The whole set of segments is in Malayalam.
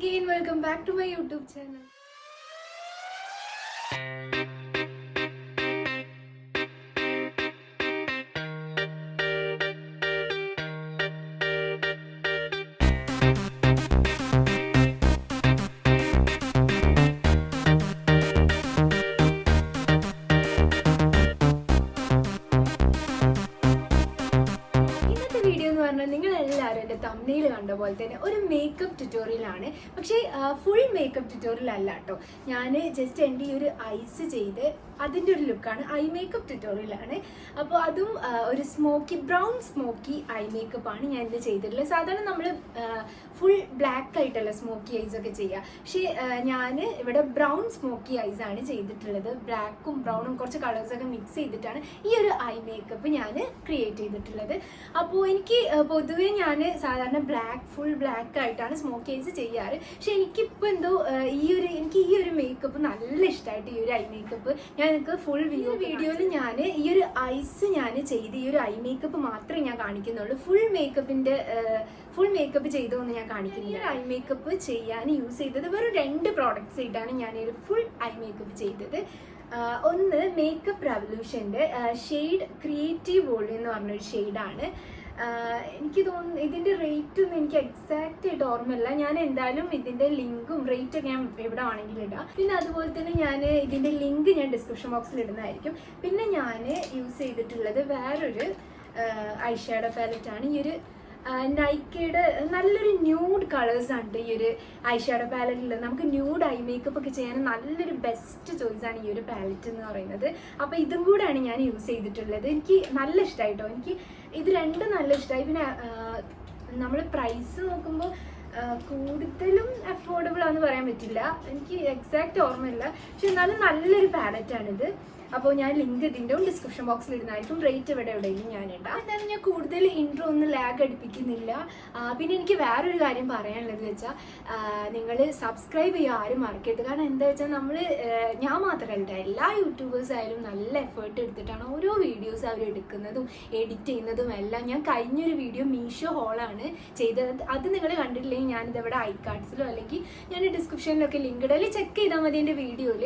again, welcome back to my YouTube channel. നിങ്ങളെല്ലാവരും തമ്മിൽ കണ്ട പോലെ തന്നെ ഒരു മേക്കപ്പ് ട്യൂട്ടോറിയലാണ്. പക്ഷേ ഫുൾ മേക്കപ്പ് ട്യൂട്ടോറിയൽ അല്ല കേട്ടോ. ഞാൻ ജസ്റ്റ് എൻ്റെ ഈ ഒരു ഐസ് ചെയ്ത് അതിൻ്റെ ഒരു ലുക്കാണ്. ഐ മേക്കപ്പ് ട്യൂട്ടോറിയലാണ്. അപ്പോൾ അതും ഒരു ബ്രൗൺ സ്മോക്കി ഐ മേക്കപ്പാണ് ഞാൻ ഇത് ചെയ്തിട്ടുള്ളത്. സാധാരണ നമ്മൾ ഫുൾ ബ്ലാക്ക് ആയിട്ടല്ല സ്മോക്കി ഐസ് ഒക്കെ ചെയ്യുക. പക്ഷേ ഞാൻ ഇവിടെ ബ്രൗൺ സ്മോക്കി ഐസ് ആണ് ചെയ്തിട്ടുള്ളത്. ബ്ലാക്കും ബ്രൗണും കുറച്ച് കളേഴ്സൊക്കെ മിക്സ് ചെയ്തിട്ടാണ് ഈ ഒരു ഐ മേക്കപ്പ് ഞാൻ ക്രിയേറ്റ് ചെയ്തിട്ടുള്ളത്. അപ്പോൾ എനിക്ക് പൊതുവേ ഞാൻ സാധാരണ ഫുൾ ബ്ലാക്ക് ആയിട്ടാണ് സ്മോക്കി ഐസ് ചെയ്യാറ്. പക്ഷെ എനിക്കിപ്പോൾ എന്തോ എനിക്ക് ഈ ഒരു മേക്കപ്പ് നല്ല ഇഷ്ടമായിട്ട് ഈ ഒരു ഐ മേക്കപ്പ് ഞാൻ നിങ്ങൾക്ക് ഫുൾ വീഡിയോയിൽ ഞാൻ ഈ ഒരു ഐസ് ഞാൻ ചെയ്ത് ഈ ഒരു ഐ മേക്കപ്പ് മാത്രമേ ഞാൻ കാണിക്കുന്നുള്ളൂ. ഫുൾ മേക്കപ്പ് ചെയ്തോന്ന് ഞാൻ കാണിക്കുന്നില്ല. ഐ മേക്കപ്പ് ചെയ്യാൻ യൂസ് ചെയ്തത് വെറും 2 പ്രോഡക്ട്സ് ആയിട്ടാണ് ഞാൻ ഈ ഒരു ഫുൾ ഐ മേക്കപ്പ് ചെയ്തത്. ഒന്ന് മേക്കപ്പ് റെവല്യൂഷൻ്റെ ഷെയ്ഡ് ക്രിയേറ്റീവ് വോളിയം എന്ന് പറഞ്ഞൊരു ഷെയ്ഡാണ്. എനിക്ക് തോന്നുന്നു ഇതിൻ്റെ റേറ്റ് ഒന്നും എനിക്ക് എക്സാക്റ്റ് ആയിട്ട് ഓർമ്മയില്ല. ഞാൻ എന്തായാലും ഇതിൻ്റെ ലിങ്കും റേറ്റൊക്കെ ഞാൻ എവിടെ ആണെങ്കിലും ഇടാം. പിന്നെ അതുപോലെ തന്നെ ഞാൻ ഇതിൻ്റെ ലിങ്ക് ഞാൻ ഡിസ്ക്രിപ്ഷൻ ബോക്സിൽ ഇടുന്നതായിരിക്കും. പിന്നെ ഞാൻ യൂസ് ചെയ്തിട്ടുള്ളത് വേറൊരു ഐഷാഡോ പാലറ്റാണ്. ഈ ഒരു നൈക്കയുടെ നല്ലൊരു ന്യൂഡ് കളേഴ്സാണ് ഈ ഒരു ഐഷാഡോ പാലറ്റിൽ. നമുക്ക് ന്യൂഡ് ഐ മേക്കപ്പ് ഒക്കെ ചെയ്യാൻ നല്ലൊരു ബെസ്റ്റ് ചോയ്സാണ് ഈ ഒരു പാലറ്റ് എന്ന് പറയുന്നത്. അപ്പോൾ ഇതും കൂടെയാണ് ഞാൻ യൂസ് ചെയ്തിട്ടുള്ളത്. എനിക്ക് നല്ല ഇഷ്ടമായിട്ടോ. എനിക്ക് ഇത് രണ്ടും നല്ല ഇഷ്ടമായി. പിന്നെ നമ്മൾ പ്രൈസ് നോക്കുമ്പോൾ കൂടുതലും അഫോർഡബിൾ ആണെന്ന് പറയാൻ പറ്റില്ല. എനിക്ക് എക്സാക്റ്റ് ഓർമ്മയില്ല. പക്ഷെ എന്നാലും നല്ലൊരു പാലറ്റാണിത്. അപ്പോൾ ഞാൻ ലിങ്ക് ഇതിൻ്റെ ഡിസ്ക്രിപ്ഷൻ ബോക്സിൽ ഇടുന്നതായിരിക്കും. റേറ്റ് എവിടെയെങ്കിലും ഞാൻ ഇടാം. എന്തായാലും ഞാൻ കൂടുതൽ ഇൻട്രോ ഒന്നും ലാഗ് അടുപ്പിക്കുന്നില്ല. പിന്നെ എനിക്ക് വേറൊരു കാര്യം പറയാനുള്ളത് വെച്ചാൽ നിങ്ങൾ സബ്സ്ക്രൈബ് ചെയ്യുക ആരും മറക്കരുത്. കാരണം എന്താ വെച്ചാൽ ഞാൻ മാത്രമല്ല, എല്ലാ യൂട്യൂബേഴ്സ് ആയാലും നല്ല എഫേർട്ട് എടുത്തിട്ടാണ് ഓരോ വീഡിയോസ് അവർ എടുക്കുന്നതും എഡിറ്റ് ചെയ്യുന്നതും എല്ലാം. ഞാൻ കഴിഞ്ഞൊരു വീഡിയോ മീഷോ ഹോളാണ് ചെയ്തത്. അത് നിങ്ങൾ കണ്ടിട്ടില്ലെങ്കിൽ ഞാനിതെവിടെ ഐകാർഡ്സിലോ അല്ലെങ്കിൽ ഞാൻ ഡിസ്ക്രിപ്ഷനിലൊക്കെ ലിങ്ക് ഇടാം. അല്ലെങ്കിൽ ചെക്ക് ചെയ്താൽ മതി എൻ്റെ വീഡിയോയിൽ.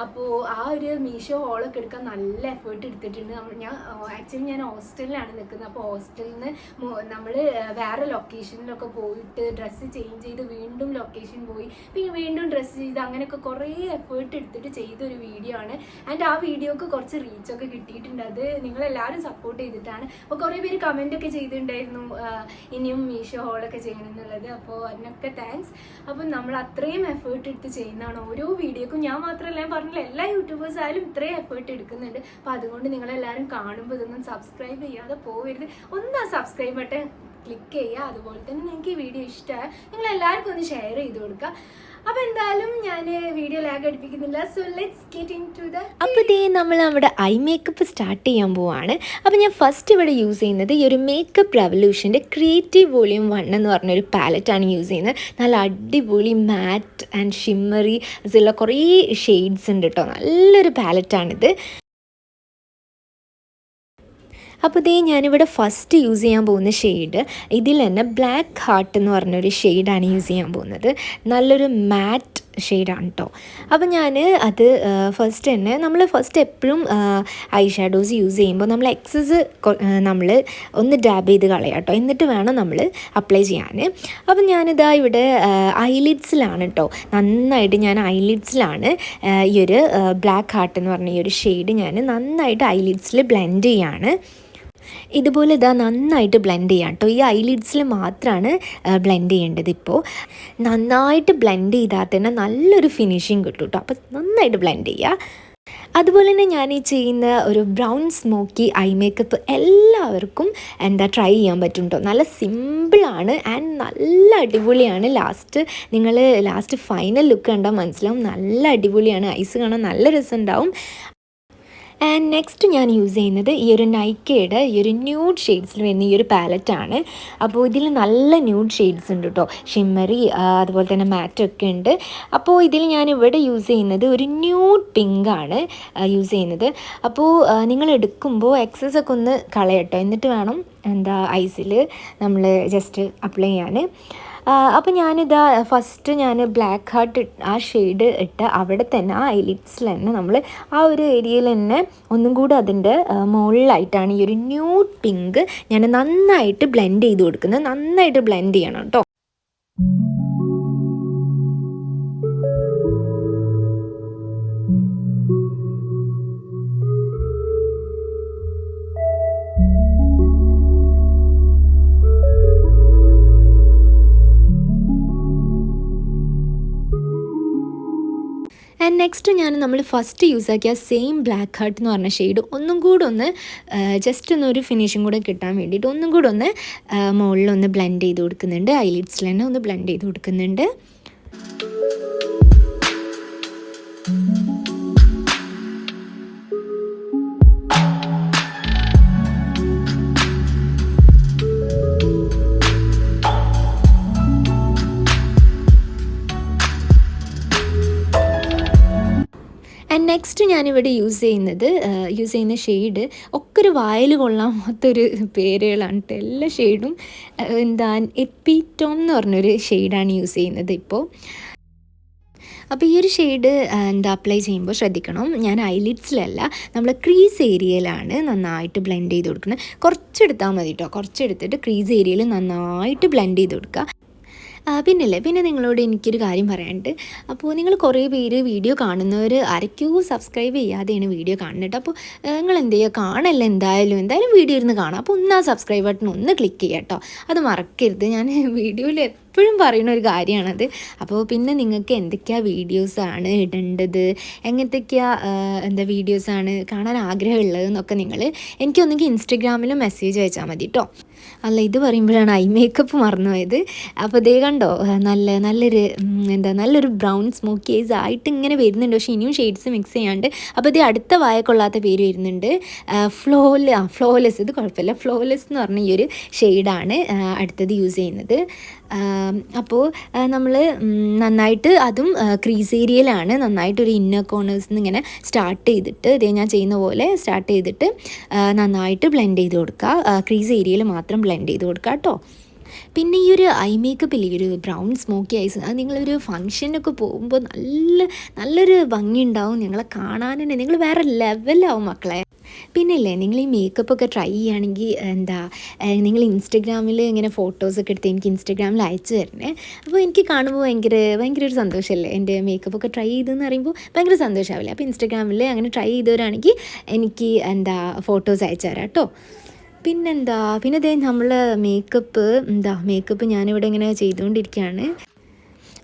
അപ്പോൾ ആ ഒരു മീഷോ ഹോളൊക്കെ എടുക്കാൻ നല്ല എഫേർട്ട് എടുത്തിട്ടുണ്ട്. ഞാൻ ഹോസ്റ്റലിലാണ് നിൽക്കുന്നത്. അപ്പോൾ ഹോസ്റ്റലിൽ നിന്ന് നമ്മൾ വേറെ ലൊക്കേഷനിലൊക്കെ പോയിട്ട് ഡ്രസ്സ് ചേഞ്ച് ചെയ്ത് വീണ്ടും ലൊക്കേഷൻ പോയി പിന്നെ വീണ്ടും ഡ്രസ്സ് ചെയ്ത് അങ്ങനെയൊക്കെ കുറേ എഫേർട്ട് എടുത്തിട്ട് ചെയ്തൊരു വീഡിയോ ആണ്. ആൻഡ് ആ വീഡിയോക്ക് കുറച്ച് റീച്ചൊക്കെ കിട്ടിയിട്ടുണ്ട്. അത് നിങ്ങളെല്ലാവരും സപ്പോർട്ട് ചെയ്തിട്ടാണ്. അപ്പോൾ കുറേ പേര് കമൻറ്റൊക്കെ ചെയ്തിട്ടുണ്ടായിരുന്നു ഇനിയും മീഷോ ഹോളൊക്കെ ചെയ്യണം എന്നുള്ളത്. അപ്പോൾ അതിനൊക്കെ താങ്ക്സ്. അപ്പം നമ്മൾ അത്രയും എഫേർട്ട് എടുത്ത് ചെയ്യുന്നതാണ് ഓരോ വീഡിയോക്കും. ഞാൻ മാത്രമല്ല, ഞാൻ പറഞ്ഞില്ല, എല്ലാ യൂട്യൂബേഴ്സ് ആയാലും ഇത്രയും എഫേർട്ട് എടുക്കുന്നുണ്ട്. അപ്പോൾ അതുകൊണ്ട് നിങ്ങളെല്ലാവരും കാണുമ്പോൾ ഇതൊന്നും സബ്സ്ക്രൈബ് ചെയ്യാതെ പോകരുത്. ഒന്ന് ആ സബ്സ്ക്രൈബ് ബട്ടൺ ക്ലിക്ക് ചെയ്യുക. അതുപോലെ തന്നെ നിങ്ങൾക്ക് ഈ വീഡിയോ ഇഷ്ടമായി നിങ്ങളെല്ലാവർക്കും ഒന്ന് ഷെയർ ചെയ്ത് കൊടുക്കുക. അപ്പോൾ എന്തായാലും ഞാൻ വീഡിയോ ലാഗ് അടുപ്പിക്കുന്നില്ല. So let's get into the. അപ്പോൾ നമ്മൾ നമ്മുടെ ഐ മേക്കപ്പ് സ്റ്റാർട്ട് ചെയ്യാൻ പോവാണ്. അപ്പോൾ ഞാൻ ഫസ്റ്റ് ഇവിടെ യൂസ് ചെയ്യുന്നത് ഈ ഒരു മേക്കപ്പ് റെവല്യൂഷൻ്റെ ക്രിയേറ്റീവ് വോളിയം 1 എന്ന് പറഞ്ഞൊരു പാലറ്റാണ് യൂസ് ചെയ്യുന്നത്. നല്ല അടിപൊളി മാറ്റ് ആൻഡ് ഷിമ്മറി ഉള്ള കുറേ ഷെയ്ഡ്സ് ഉണ്ട് കേട്ടോ. നല്ലൊരു പാലറ്റാണിത്. അപ്പോൾ ഞാനിവിടെ ഫസ്റ്റ് യൂസ് ചെയ്യാൻ പോകുന്ന ഷെയ്ഡ് ഇതിൽ തന്നെ ബ്ലാക്ക് ഹാർട്ട് എന്ന് പറഞ്ഞൊരു ഷെയ്ഡാണ് യൂസ് ചെയ്യാൻ പോകുന്നത്. നല്ലൊരു മാറ്റ് ഷെയ്ഡാണ് കേട്ടോ. അപ്പോൾ ഞാൻ അത് ഫസ്റ്റ് തന്നെ നമ്മൾ എപ്പോഴും ഐ ഷാഡോസ് യൂസ് ചെയ്യുമ്പോൾ നമ്മൾ എക്സസ് നമ്മൾ ഒന്ന് ഡാബ് ചെയ്ത് കളയാം കേട്ടോ. എന്നിട്ട് വേണം നമ്മൾ അപ്ലൈ ചെയ്യാൻ. അപ്പം ഞാനിതാ ഇവിടെ ഐലിഡ്സിലാണ് കേട്ടോ. നന്നായിട്ട് ഞാൻ ഐലിഡ്സിലാണ് ഈ ഒരു ബ്ലാക്ക് ഹാർട്ട് എന്ന് പറഞ്ഞ ഈ ഒരു ഷെയ്ഡ് ഞാൻ നന്നായിട്ട് ഐലിഡ്സിൽ ബ്ലെൻഡ് ചെയ്യാണ്. ഇതുപോലെ നന്നായിട്ട് ബ്ലെൻഡ് ചെയ്യാം കേട്ടോ. ഈ ഐലിഡ്സിൽ മാത്രമാണ് ബ്ലെൻഡ് ചെയ്യേണ്ടത്. ഇപ്പോൾ നന്നായിട്ട് ബ്ലെൻഡ് ചെയ്താൽ തന്നെ നല്ലൊരു ഫിനിഷിങ് കിട്ടും കേട്ടോ. അപ്പോൾ നന്നായിട്ട് ബ്ലെൻഡ് ചെയ്യുക. അതുപോലെ തന്നെ ഞാൻ ഈ ചെയ്യുന്ന ഒരു ബ്രൗൺ സ്മോക്കി ഐ മേക്കപ്പ് എല്ലാവർക്കും ട്രൈ ചെയ്യാൻ പറ്റും കേട്ടോ. നല്ല സിമ്പിളാണ് ആൻഡ് നല്ല അടിപൊളിയാണ്. ലാസ്റ്റ് ഫൈനൽ ലുക്ക് കണ്ടാൽ മനസ്സിലാവും. നല്ല അടിപൊളിയാണ്. ഐസ് കാണാൻ നല്ല രസമുണ്ടാവും. ആൻഡ് നെക്സ്റ്റ് ഞാൻ യൂസ് ചെയ്യുന്നത് ഈ ഒരു നൈക്കയുടെ ഈ ഒരു ന്യൂഡ് ഷെയ്ഡ്സിൽ വരുന്ന ഈ ഒരു പാലറ്റാണ്. അപ്പോൾ ഇതിൽ നല്ല ന്യൂഡ് ഷെയ്ഡ്സ് ഉണ്ട് കേട്ടോ. ഷിമ്മറി അതുപോലെ തന്നെ മാറ്റൊക്കെ ഉണ്ട്. അപ്പോൾ ഇതിൽ ഞാൻ ഇവിടെ യൂസ് ചെയ്യുന്നത് ഒരു ന്യൂഡ് പിങ്കാണ് യൂസ് ചെയ്യുന്നത്. അപ്പോൾ നിങ്ങൾ എടുക്കുമ്പോൾ എക്സസ് ഒക്കെ ഒന്ന് കളയട്ടോ. എന്നിട്ട് വേണം ഐസിൽ നമ്മൾ ജസ്റ്റ് അപ്ലൈ ചെയ്യാൻ. അപ്പോൾ ഞാനിതാ ഫസ്റ്റ് ഞാൻ ബ്ലാക്ക് ഹാർട്ട് ആ ഷെയ്ഡ് ഇട്ട് അവിടെ തന്നെ ആ ഐലിഡ്സിൽ തന്നെ നമ്മൾ ആ ഒരു ഏരിയയിൽ തന്നെ ഒന്നും കൂടി അതിൻ്റെ മുകളിലായിട്ടാണ് ഈ ഒരു ന്യൂഡ് പിങ്ക് ഞാൻ നന്നായിട്ട് ബ്ലെൻഡ് ചെയ്ത് കൊടുക്കുന്നത്. നന്നായിട്ട് ബ്ലെൻഡ് ചെയ്യണം കേട്ടോ. ആൻഡ് നെക്സ്റ്റ് നമ്മൾ ഫസ്റ്റ് യൂസ് ആക്കിയ സെയിം ബ്ലാക്ക് ഹാർട്ട് എന്ന് പറഞ്ഞ ഷെയ്ഡ് ഒന്നും കൂടെ ഒന്ന് ജസ്റ്റ് ഒരു ഫിനിഷിങ് കൂടെ കിട്ടാൻ വേണ്ടിയിട്ട് ഒന്നും കൂടെ ഒന്ന് മുകളിലൊന്ന് ബ്ലെൻഡ് ചെയ്ത് കൊടുക്കുന്നുണ്ട്. ഐലിഡ്സിൽ തന്നെ ഒന്ന് ബ്ലെൻഡ് ചെയ്ത് കൊടുക്കുന്നുണ്ട്. ആൻഡ് നെക്സ്റ്റ് ഞാനിവിടെ യൂസ് ചെയ്യുന്ന ഷെയ്ഡ് ഒക്കെ ഒരു വായിൽ കൊള്ളാത്തൊരു പേരുകളാണ് കേട്ടോ. എല്ലാ ഷെയ്ഡും എപ്പിറ്റോം എന്ന് പറഞ്ഞൊരു ഷെയ്ഡാണ് യൂസ് ചെയ്യുന്നത് ഇപ്പോൾ. അപ്പോൾ ഈ ഒരു ഷെയ്ഡ് അപ്ലൈ ചെയ്യുമ്പോൾ ശ്രദ്ധിക്കണം, ഞാൻ ഐലിഡ്സിലല്ല നമ്മൾ ക്രീസ് ഏരിയയിലാണ് നന്നായിട്ട് ബ്ലെൻഡ് ചെയ്ത് കൊടുക്കുന്നത്. കുറച്ചെടുത്താൽ മതി കേട്ടോ. കുറച്ചെടുത്തിട്ട് ക്രീസ് ഏരിയയിൽ നന്നായിട്ട് ബ്ലെൻഡ് ചെയ്ത് കൊടുക്കുക. പിന്നെ നിങ്ങളോട് എനിക്കൊരു കാര്യം പറയാനുണ്ട്. അപ്പോൾ നിങ്ങൾ കുറേ പേര് വീഡിയോ കാണുന്നവർ ആരൊക്കെയോ സബ്സ്ക്രൈബ് ചെയ്യാതെയാണ് വീഡിയോ കാണുന്നത്. അപ്പോൾ നിങ്ങൾ എന്ത് ചെയ്യുക, കാണല്ല എന്തായാലും വീഡിയോ ഇരുന്ന് കാണാം. അപ്പോൾ ഒന്ന് ആ സബ്സ്ക്രൈബ് ബട്ടൺ ഒന്ന് ക്ലിക്ക് ചെയ്യുക കേട്ടോ. അത് മറക്കരുത്. ഞാൻ വീഡിയോയിൽ എപ്പോഴും പറയുന്ന ഒരു കാര്യമാണത്. അപ്പോൾ പിന്നെ നിങ്ങൾക്ക് എന്തൊക്കെയാണ് വീഡിയോസാണ് ഇടേണ്ടത്, എങ്ങനത്തെയൊക്കെയാണ് വീഡിയോസാണ് കാണാൻ ആഗ്രഹമുള്ളതെന്നൊക്കെ നിങ്ങൾ എനിക്കൊന്നെങ്കിൽ ഇൻസ്റ്റഗ്രാമിലും മെസ്സേജ് അയച്ചാൽ മതി കേട്ടോ. അല്ല, ഇത് പറയുമ്പോഴാണ് ഐ മേക്കപ്പ് മറന്നുപോയത്. അപ്പോൾ ഇതേ കണ്ടോ, നല്ലൊരു ബ്രൗൺ സ്മോക്കി ഐസ് ആയിട്ട് ഇങ്ങനെ വരുന്നുണ്ട്. പക്ഷേ ഇനിയും ഷെയ്ഡ്സ് മിക്സ് ചെയ്യാണ്ട്. അപ്പോൾ ഇത് അടുത്ത വായക്കൊള്ളാത്ത പേര് വരുന്നുണ്ട്, ഫ്ലോലെസ്. ഇത് കുഴപ്പമില്ല, ഫ്ലോലെസ് എന്ന് പറഞ്ഞ ഈ ഒരു ഷെയ്ഡാണ് അടുത്തത് യൂസ് ചെയ്യുന്നത്. അപ്പോൾ നമ്മൾ നന്നായിട്ട് അതും ക്രീസ് ഏരിയയിലാണ് നന്നായിട്ടൊരു ഇന്നർ കോർണേഴ്സിൽ നിന്ന് ഇങ്ങനെ സ്റ്റാർട്ട് ചെയ്തിട്ട് ഇതേ ഞാൻ ചെയ്യുന്ന പോലെ സ്റ്റാർട്ട് ചെയ്തിട്ട് നന്നായിട്ട് ബ്ലെൻഡ് ചെയ്ത് കൊടുക്കുക. ക്രീസ് ഏരിയയിൽ മാത്രം ബ്ലെൻഡ് ചെയ്ത് കൊടുക്കുക കേട്ടോ. പിന്നെ ഈ ഒരു ഐ മേക്കപ്പിൽ ഈ ഒരു ബ്രൗൺ സ്മോക്കി ഐസ് അത് നിങ്ങളൊരു ഫങ്ഷനൊക്കെ പോകുമ്പോൾ നല്ലൊരു ഭംഗി ഉണ്ടാവും. നിങ്ങളെ കാണാൻ തന്നെ നിങ്ങൾ വേറെ ലെവലാവും മക്കളെ. പിന്നെയില്ലേ, നിങ്ങൾ ഈ മേക്കപ്പൊക്കെ ട്രൈ ചെയ്യുകയാണെങ്കിൽ നിങ്ങൾ ഇൻസ്റ്റഗ്രാമിൽ ഇങ്ങനെ ഫോട്ടോസൊക്കെ എടുത്ത് എനിക്ക് ഇൻസ്റ്റഗ്രാമിൽ അയച്ചു തരണേ. അപ്പോൾ എനിക്ക് കാണുമ്പോൾ ഭയങ്കര ഒരു സന്തോഷമല്ലേ. എൻ്റെ മേക്കപ്പൊക്കെ ട്രൈ ചെയ്തെന്ന് പറയുമ്പോൾ ഭയങ്കര സന്തോഷമാവില്ലേ. അപ്പോൾ ഇൻസ്റ്റഗ്രാമിൽ അങ്ങനെ ട്രൈ ചെയ്തവരാണെങ്കിൽ എനിക്ക് ഫോട്ടോസ് അയച്ചു തരാം കേട്ടോ. പിന്നെ ദേ നമ്മൾ മേക്കപ്പ് ഞാനിവിടെ ഇങ്ങനെ ചെയ്തുകൊണ്ടിരിക്കുകയാണ്.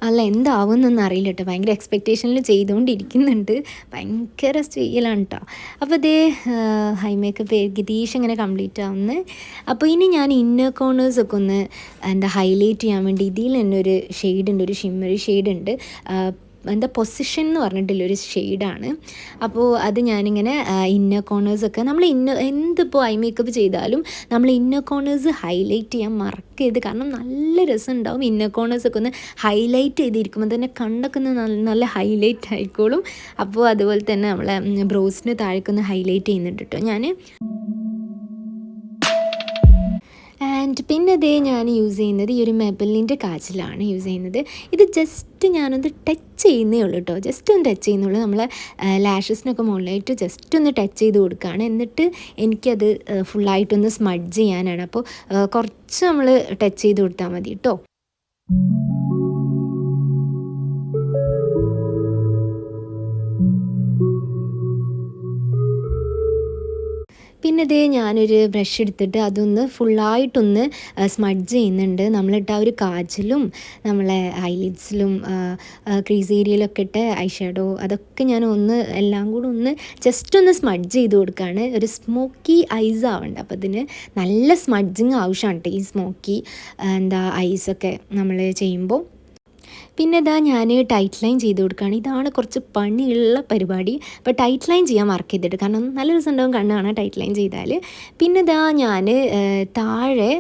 അല്ല, എന്താവുമെന്നൊന്നും അറിയില്ല കേട്ടോ. ഭയങ്കര എക്സ്പെക്റ്റേഷനിൽ ചെയ്തുകൊണ്ടിരിക്കുന്നുണ്ട്. ഭയങ്കര ചെയ്യലാണ് കേട്ടോ. അപ്പോൾ ഇതേ ഹൈ മേക്കപ്പ് ഏകദേശം ഇങ്ങനെ കംപ്ലീറ്റ് ആവുന്നു. അപ്പോൾ ഇനി ഞാൻ ഇന്നർ കോർണേഴ്സൊക്കെ ഒന്ന് ഹൈലൈറ്റ് ചെയ്യാൻ വേണ്ടി ഇതിൽ തന്നെ ഒരു ഷെയ്ഡുണ്ട്, ഒരു ഷിമ്മറി ഷെയ്ഡുണ്ട്. പൊസിഷൻ എന്ന് പറഞ്ഞിട്ടുള്ളൊരു ഷെയ്ഡാണ്. അപ്പോൾ അത് ഞാനിങ്ങനെ ഇന്നർ കോർണേഴ്സൊക്കെ നമ്മൾ എന്തിപ്പോൾ ഐ മേക്കപ്പ് ചെയ്താലും നമ്മൾ ഇന്നർ കോർണേഴ്സ് ഹൈലൈറ്റ് ചെയ്യാൻ മറക്കരുത്. കാരണം നല്ല രസം ഉണ്ടാവും. ഇന്നർ കോർണേഴ്സൊക്കെ ഒന്ന് ഹൈലൈറ്റ് ചെയ്തിരിക്കുമ്പോൾ തന്നെ കണ്ണൊക്കെ ഒന്ന് നല്ല ഹൈലൈറ്റ് ആയിക്കോളും. അപ്പോൾ അതുപോലെ തന്നെ നമ്മളെ ബ്രോസിന് താഴേക്കൊന്ന് ഹൈലൈറ്റ് ചെയ്യുന്നുണ്ട് കേട്ടോ ഞാൻ. ആൻഡ് പിന്നെ ഇതേ ഞാൻ യൂസ് ചെയ്യുന്നത് ഈ ഒരു മെബലിൻ്റെ കാച്ചിലാണ് യൂസ് ചെയ്യുന്നത്. ഇത് ജസ്റ്റ് ഞാനൊന്ന് ടച്ച് ചെയ്യുന്നേ ഉള്ളൂ കേട്ടോ. ജസ്റ്റ് ഒന്ന് ടച്ച് ചെയ്യുന്നുള്ളൂ. നമ്മളെ ലാഷസിനൊക്കെ മുകളിലായിട്ട് ജസ്റ്റ് ഒന്ന് ടച്ച് ചെയ്ത് കൊടുക്കുകയാണ്. എന്നിട്ട് എനിക്കത് ഫുള്ളായിട്ടൊന്ന് സ്മഡ്ജ് ചെയ്യാനാണ്. അപ്പോൾ കുറച്ച് നമ്മൾ ടച്ച് ചെയ്ത് കൊടുത്താൽ മതി കേട്ടോ. പിന്നെ ഇതേ ഞാനൊരു ബ്രഷ് എടുത്തിട്ട് അതൊന്ന് ഫുള്ളായിട്ടൊന്ന് സ്മഡ്ജ് ചെയ്യുന്നുണ്ട്. നമ്മളിട്ട ആ ഒരു കാജലും നമ്മളെ ഐലിഡ്സിലും ക്രീസ് ഏരിയയിലൊക്കെ ഇട്ട ഐഷാഡോ അതൊക്കെ ഞാൻ എല്ലാം കൂടെ ഒന്ന് ജസ്റ്റ് ഒന്ന് സ്മഡ്ജ് ചെയ്ത് കൊടുക്കുകയാണ്. ഒരു സ്മോക്കി ഐസ് ആവണ്ട. അപ്പോൾ അതിന് നല്ല സ്മഡ്ജിങ് ആവശ്യമാണ് കേട്ടോ ഈ സ്മോക്കി ഐസൊക്കെ നമ്മൾ ചെയ്യുമ്പോൾ. പിന്നെ ഞാൻ ടൈറ്റ് ലൈൻ ചെയ്ത് കൊടുക്കുകയാണ്. ഇതാണ് കുറച്ച് പണിയുള്ള പരിപാടി. അപ്പോൾ ടൈറ്റ് ലൈൻ ചെയ്യാൻ മറക്കരുത്, കാരണം നല്ല രസം ഉണ്ടാവും കണ്ണ് കാണാൻ ടൈറ്റ് ലൈൻ ചെയ്താൽ. പിന്നെ ഞാൻ താഴെ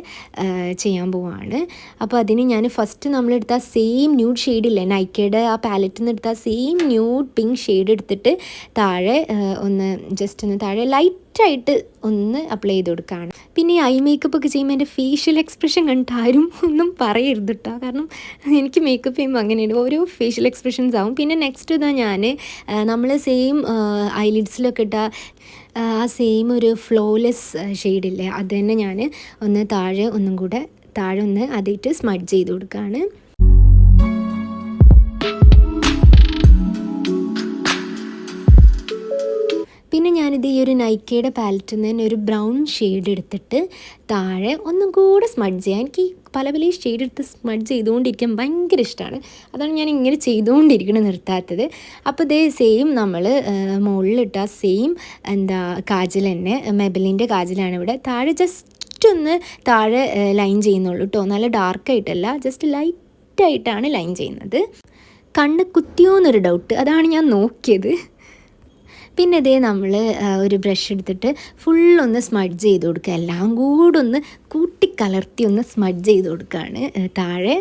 ചെയ്യാൻ പോവാണ്. അപ്പോൾ അതിന് ഞാൻ ഫസ്റ്റ് നമ്മളെടുത്ത സെയിം ന്യൂഡ് ഷെയ്ഡില്ലേ, നൈക്കയുടെ ആ പാലറ്റിൽ നിന്ന് എടുത്ത സെയിം ന്യൂഡ് പിങ്ക് ഷെയ്ഡ് എടുത്തിട്ട് താഴെ ഒന്ന് ജസ്റ്റ് ഒന്ന് താഴെ ലൈറ്റ് ലൈറ്റായിട്ട് ഒന്ന് അപ്ലൈ ചെയ്ത് കൊടുക്കുകയാണ്. പിന്നെ ഈ ഐ മേക്കപ്പ് ഒക്കെ ചെയ്യുമ്പോൾ എൻ്റെ ഫേഷ്യൽ എക്സ്പ്രഷൻ കണ്ടിട്ട് ആരും ഒന്നും പറയരുത് കേട്ടോ. കാരണം എനിക്ക് മേക്കപ്പ് ചെയ്യുമ്പോൾ അങ്ങനെയാണ്, ഓരോ ഫേഷ്യൽ എക്സ്പ്രഷൻസ് ആവും. പിന്നെ നെക്സ്റ്റ് ഇതാ ഞാൻ നമ്മൾ സെയിം ഐലിഡ്സിലൊക്കെ ഇട്ട ആ സെയിം ഒരു ഫ്ലോലെസ് ഷെയ്ഡില്ലേ, അത് തന്നെ ഞാൻ ഒന്ന് താഴെ ഒന്ന് അതിട്ട് സ്മഡ്ജ് ചെയ്ത് കൊടുക്കുകയാണ്. പിന്നെ ഞാനിത് ഈ ഒരു നൈക്കയുടെ പാലറ്റിൽ നിന്ന് തന്നെ ഒരു ബ്രൗൺ ഷെയ്ഡ് എടുത്തിട്ട് താഴെ ഒന്നും കൂടെ സ്മഡ്ജ് ചെയ്യാൻ, എനിക്ക് പല ഷെയ്ഡ് എടുത്ത് സ്മഡ്ജ് ചെയ്തുകൊണ്ടിരിക്കാൻ ഭയങ്കര ഇഷ്ടമാണ്. അതാണ് ഞാൻ ഇങ്ങനെ ചെയ്തുകൊണ്ടിരിക്കണം നിർത്താത്തത്. അപ്പോൾ ഇതേ സെയിം നമ്മൾ മുകളിലിട്ട സെയിം കാജൽ തന്നെ, മെബലിൻ്റെ കാജലാണ് ഇവിടെ. താഴെ ജസ്റ്റ് ഒന്ന് താഴെ ലൈൻ ചെയ്യുന്നുള്ളൂ കേട്ടോ, നല്ല ഡാർക്കായിട്ടല്ല, ജസ്റ്റ് ലൈറ്റായിട്ടാണ് ലൈൻ ചെയ്യുന്നത്. കണ്ണ് കുത്തിയോന്നൊരു ഡൗട്ട്, അതാണ് ഞാൻ നോക്കിയത്. പിന്നെ ഇതേ നമ്മൾ ഒരു ബ്രഷ് എടുത്തിട്ട് ഫുള്ളൊന്ന് സ്മഡ്ജ് ചെയ്ത് കൊടുക്കുക, എല്ലാം കൂടെ ഒന്ന് കൂട്ടിക്കലർത്തി ഒന്ന് സ്മഡ്ജ് ചെയ്ത് കൊടുക്കുകയാണ് താഴെ.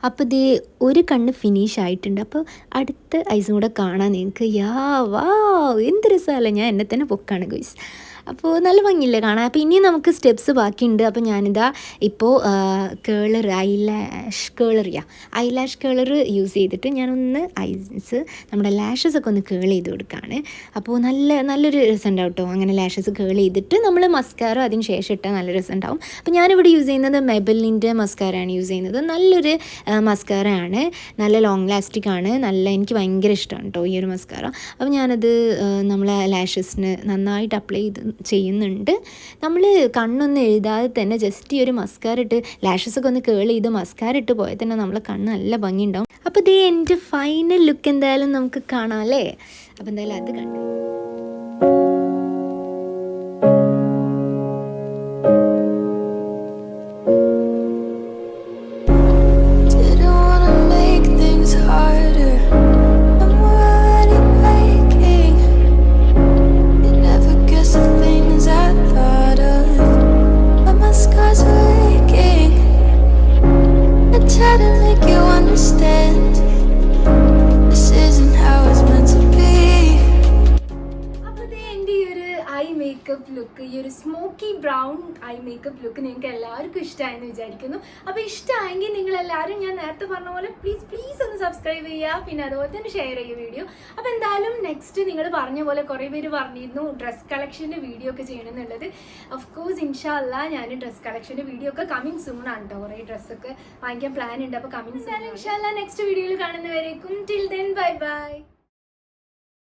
അപ്പോൾ ഇതേ ഒരു കണ്ണ് ഫിനിഷ് ആയിട്ടുണ്ട്. അപ്പോൾ അടുത്ത ഐസും കൂടെ കാണാൻ നിങ്ങൾക്ക് വാ എന്ത് രസമല്ല, ഞാൻ എന്നെ തന്നെ പൊക്കാണ് ഗോയ്സ്. അപ്പോൾ നല്ല ഭംഗിയില്ലേ കാണാൻ. അപ്പോൾ ഇനിയും നമുക്ക് സ്റ്റെപ്സ് ബാക്കിയുണ്ട്. അപ്പോൾ ഞാനിതാ ഇപ്പോൾ കേളർ ഐലാഷ് കേളർ യൂസ് ചെയ്തിട്ട് ഞാനൊന്ന് ഐസ് നമ്മുടെ ലാഷസ് ഒക്കെ ഒന്ന് കേൾ ചെയ്ത് കൊടുക്കുകയാണ്. അപ്പോൾ നല്ലൊരു രസം ഉണ്ടാവും കേട്ടോ, അങ്ങനെ ലാഷസ് കേൾ ചെയ്തിട്ട് നമ്മൾ മസ്കാര അതിന് ശേഷം ഇട്ടാൽ നല്ല രസം ഉണ്ടാവും. അപ്പോൾ ഞാനിവിടെ യൂസ് ചെയ്യുന്നത് മെബലിൻ്റെ മസ്കാരയാണ് യൂസ് ചെയ്യുന്നത്. നല്ലൊരു മസ്കാരയാണ്, നല്ല ലോങ് ലാസ്റ്റിക് ആണ്, എനിക്ക് ഭയങ്കര ഇഷ്ടമാണ് കേട്ടോ ഈ ഒരു മസ്കാര. അപ്പോൾ ഞാനത് നമ്മളെ ലാഷസിന് നന്നായിട്ട് അപ്ലൈ ചെയ്യുന്നുണ്ട്. നമ്മൾ കണ്ണൊന്നും എഴുതാതെ തന്നെ ജസ്റ്റ് ഈ ഒരു മസ്കാര ഇട്ട് ലാഷസൊക്കെ ഒന്ന് കേൾ ചെയ്ത് മസ്കാര ഇട്ട് പോയാൽ തന്നെ നമ്മളെ കണ്ണ് നല്ല ഭംഗി ഉണ്ടാവും. അപ്പോൾ ഇതേ എൻ്റെ ഫൈനൽ ലുക്ക് എന്തായാലും നമുക്ക് കാണാം അല്ലേ. അപ്പോൾ എന്തായാലും അത് കണ്ടു. ലുക്ക്, ഈ ഒരു smoky brown eye makeup look നിങ്ങൾക്ക് എല്ലാവർക്കും ഇഷ്ടമായെന്ന് വിചാരിക്കുന്നു. അപ്പോൾ ഇഷ്ടമായെങ്കിൽ നിങ്ങളെല്ലാവരും ഞാൻ നേരത്തെ പറഞ്ഞ പോലെ പ്ലീസ് ഒന്ന് സബ്സ്ക്രൈബ് ചെയ്യുക, പിന്നെ അതുപോലെ തന്നെ ഷെയർ ചെയ്യുക വീഡിയോ. അപ്പോൾ എന്തായാലും നെക്സ്റ്റ് നിങ്ങൾ പറഞ്ഞ പോലെ കുറേ പേര് പറഞ്ഞിരുന്നു ഡ്രസ് കളക്ഷൻ്റെ വീഡിയോ ഒക്കെ ചെയ്യണമെന്നുള്ളത്. ഓഫ് കോഴ്സ് ഇൻഷാ അല്ലാ ഞാൻ ഡ്രസ് കളക്ഷൻ്റെ വീഡിയോ ഒക്കെ കമ്മിങ് സൂൺ ആണ് കേട്ടോ. കുറേ ഡ്രസ്സൊക്കെ വാങ്ങിക്കാൻ പ്ലാൻ ഉണ്ട്. അപ്പോൾ കമ്മിങ് സൂൺ ഇൻഷാ അല്ലാ നെക്സ്റ്റ് വീഡിയോയിൽ കാണുന്നവരേക്കും ടിൽ ദെൻ ബൈ.